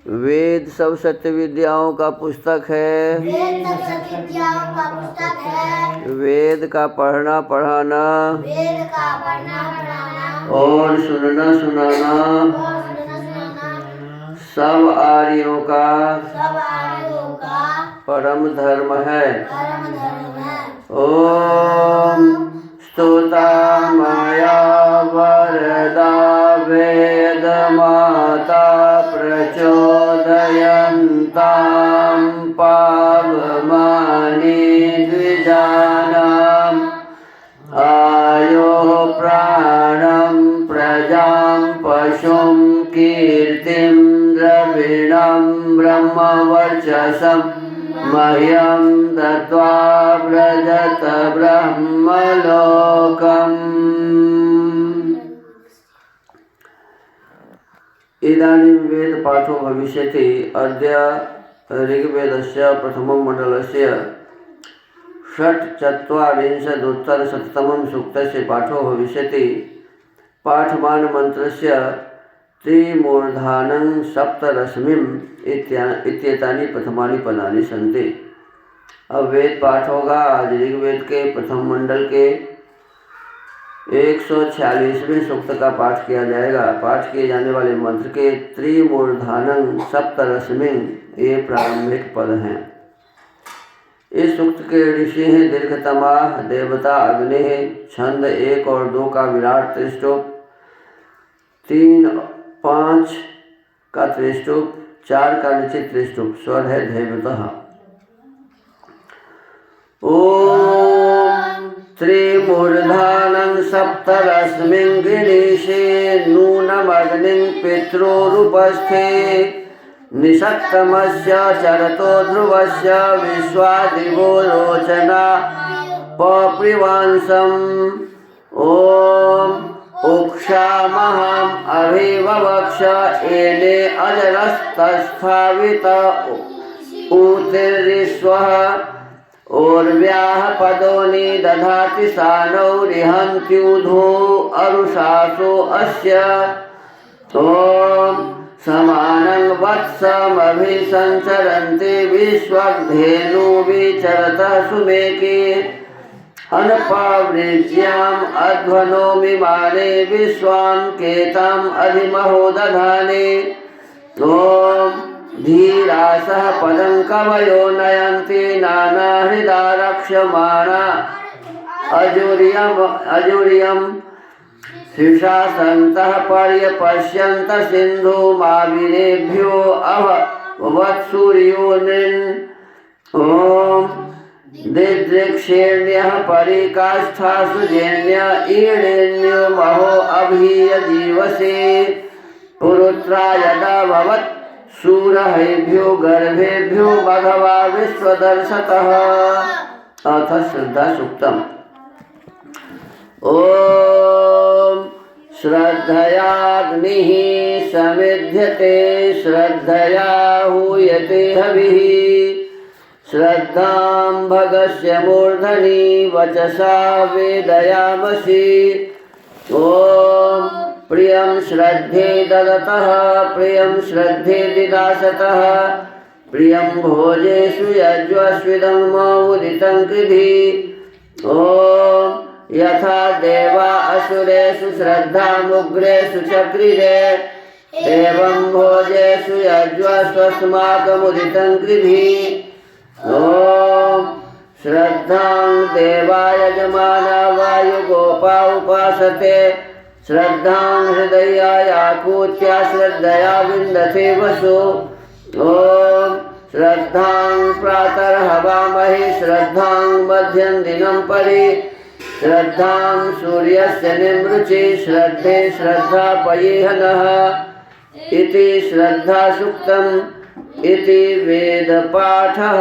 वेद सब सत्य विद्याओं का पुस्तक है। वेद सब सत्य विद्याओं का पुस्तक है। वेद का पढ़ना पढ़ाना, वेद का पढ़ना पढ़ाना और सुनना सुनाना और सुनना सुनाना सब आर्यों का सब आर्यों का परम धर्म है। परम धर्म है। ओम स्तुता माया वरदा वेद माता प्रचोदयन्तां पावमानि द्विजानाम् आयो प्राणं प्रजां पशुं कीर्तिं द्रविणं ब्रह्मवर्चसं मह्यं दत्त्वा व्रजत ब्रह्मलोकम्। इदानीं वेद पाठो भविष्यति। अद्य ऋग्वेदस्य प्रथमं मण्डलस्य षट्चत्वारिंशदुत्तरशततमं सूक्तस्य पाठो भविष्यति। पाठमान मन्त्रस्य त्रिमूर्धानं सप्तरश्मिम् इत्येतानि प्रथमानि पदानि सन्ति। अब वेद पाठ होगा। आज ऋग्वेद के प्रथम मंडल के 146वें सूक्त का पाठ किया जाएगा। पाठ किए जाने वाले मंत्र के त्रिमूर्धानं सप्तरश्मिं ये प्रारंभिक पद हैं। इस सूक्त के ऋषि हैं दीर्घतमा देवता अग्नि। छंद 1 और 2 का विराट त्रिष्टुप, 3 5 का त्रिष्टुप, 4 का निश्चित त्रिष्टुप। स्वर है देवतः। ओम त्रिमूर्धानं सप्तरश्मिं गिरीशे नूनमग्निं पितृरूपस्थे निषक्तमस्य चरतो ध्रुवस्य विश्वादिवो रोचना पप्रिवांसम्। ओम उक्षामहम् अभिववक्ष एने अजरस्तस्थावित ऊतिर्विश्वः ओर्व्याः पदोनि दधाति सानौ रिहन्त्यूधो अरुषासो अस्य। ओम समानं वत्समभिसञ्चरन्ति विश्वग्धेनु विचरतः सुमेके अनपावृज्याम् अध्वनोमिमाने विश्वान् केताम् अधिमहो दधाने। ओम धीरासः पदं कवयो नयन्ति नानाहृदा रक्ष्यमाणा अजुर्यं शीर्षासन्तः पर्यपश्यन्तः सिन्धुमाविनेभ्यो अभवत्सूर्यो नृन्। ओम दिदृक्षेण्यः परिकाष्ठासु जेन्य ईडेन्यो महो अभीय जीवसे पुरुत्रा यदा भवत् सूरहेभ्यो गर्भेभ्यो भगवा विश्वदर्शकः। अथ श्रद्धा सूक्तम्। ओम श्रद्धयाग्निः समिध्यते श्रद्धया हूयते हविः श्रद्धां भगस्य मूर्धनि वचसा वेदयामसि। ओम प्रियं श्रद्धे ददतः प्रियं श्रद्धे दिदासतः प्रियं भोजेषु यज्वस्विदं उदितं कृधि। ओम यथा देवा असुरेषु श्रद्धामुग्रेषु चक्रिरे एवं भोजेषु यज्वस्वस्माकमुदितं कृधि। ओम श्रद्धां देवा यजमाना वायुगोपा उपासते श्रद्धां हृदयायाकूत्या श्रद्धया विन्दते वसु। ओम श्रद्धां प्रातर्हवामहे श्रद्धां मध्यं दिनं परि श्रद्धां सूर्यस्य निमृचे श्रद्धे श्रद्धा पयेहनः इति श्रद्धा सूक्तम् इति वेदपाठः।